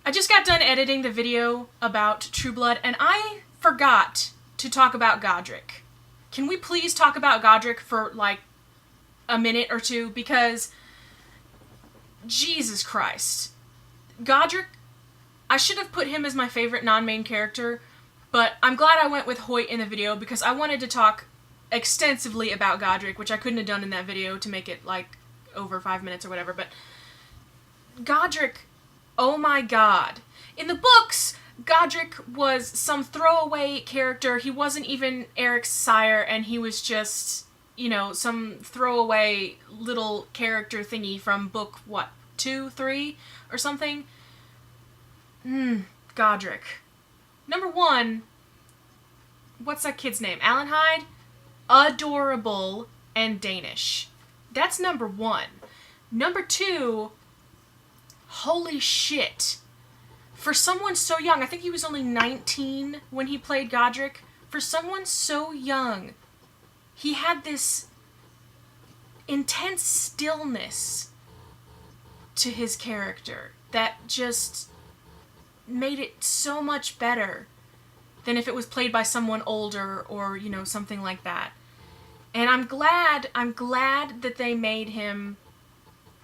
I just got done editing the video about True Blood, and I forgot to talk about Godric. Can we please talk about Godric for, like, a minute or two? Because, Jesus Christ. Godric, I should have put him as my favorite non-main character, but I'm glad I went with Hoyt in the video because I wanted to talk extensively about Godric, which I couldn't have done in that video to make it, like, over 5 minutes or whatever, but Godric, oh my god. In the books, Godric was some throwaway character. He wasn't even Eric's sire, and he was just, you know, some throwaway little character thingy from book, what, 2, 3, or something? Godric. Number one, what's that kid's name? Alan Hyde? Adorable and Danish. That's number one. Number two, holy shit. For someone so young, I think he was only 19 when he played Godric. For someone so young, he had this intense stillness to his character that just made it so much better than if it was played by someone older or, you know, something like that. And I'm glad that they made him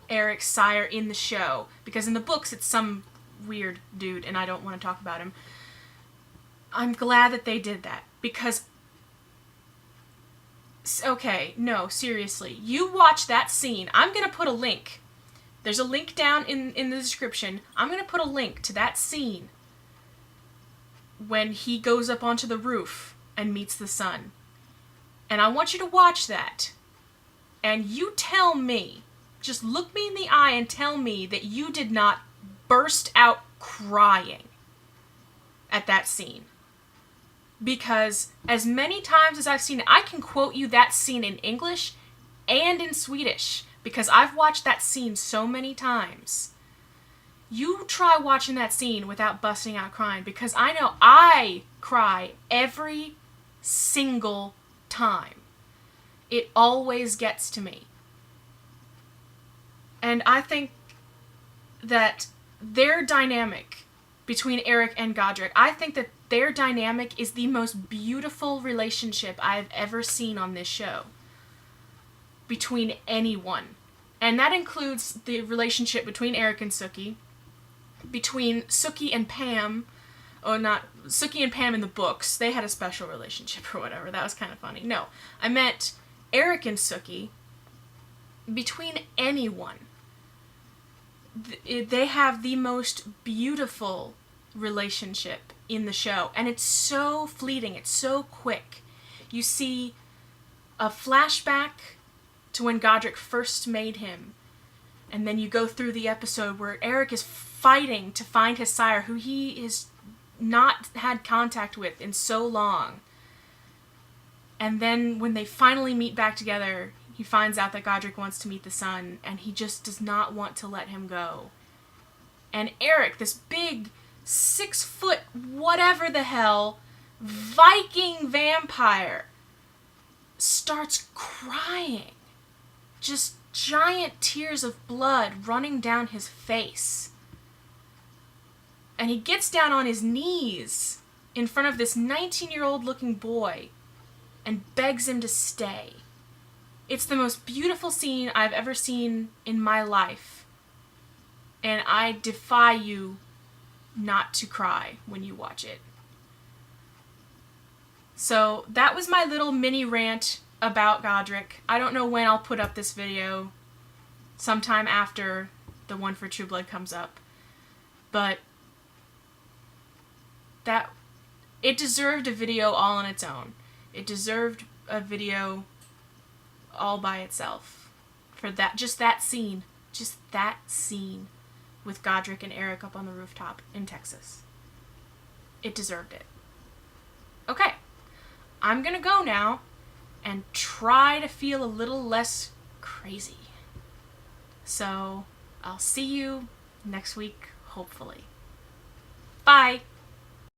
Eric's sire in the show, because in the books it's some weird dude and I don't want to talk about him. I'm glad that they did that, because okay, no, seriously, you watch that scene. I'm gonna put a link. There's a link down in the description. I'm gonna put a link to that scene when he goes up onto the roof and meets the sun. And I want you to watch that. And you tell me, just look me in the eye and tell me that you did not burst out crying at that scene. Because as many times as I've seen it, I can quote you that scene in English and in Swedish, because I've watched that scene so many times. You try watching that scene without busting out crying, because I know I cry every single time. It always gets to me. And I think that their dynamic between Eric and Godric, I think that their dynamic is the most beautiful relationship I've ever seen on this show. Between anyone. And that includes the relationship between Eric and Sookie, between Sookie and Pam, oh, not Sookie and Pam in the books. They had a special relationship or whatever. That was kind of funny. No, I meant Eric and Sookie. Between anyone. They have the most beautiful relationship in the show. And it's so fleeting. It's so quick. You see a flashback to when Godric first made him. And then you go through the episode where Eric is fighting to find his sire, who he has not had contact with in so long. And then when they finally meet back together, he finds out that Godric wants to meet the sun, and he just does not want to let him go. And Eric, this big 6-foot whatever the hell Viking vampire, starts crying. Just giant tears of blood running down his face. And he gets down on his knees in front of this 19-year-old looking boy and begs him to stay. It's the most beautiful scene I've ever seen in my life. And I defy you not to cry when you watch it. So that was my little mini rant about Godric. I don't know when I'll put up this video. Sometime after the one for True Blood comes up. But that it deserved a video all on its own. It deserved a video all by itself. For that, just that scene with Godric and Eric up on the rooftop in Texas. It deserved it. Okay, I'm gonna go now and try to feel a little less crazy. So, I'll see you next week, hopefully. Bye!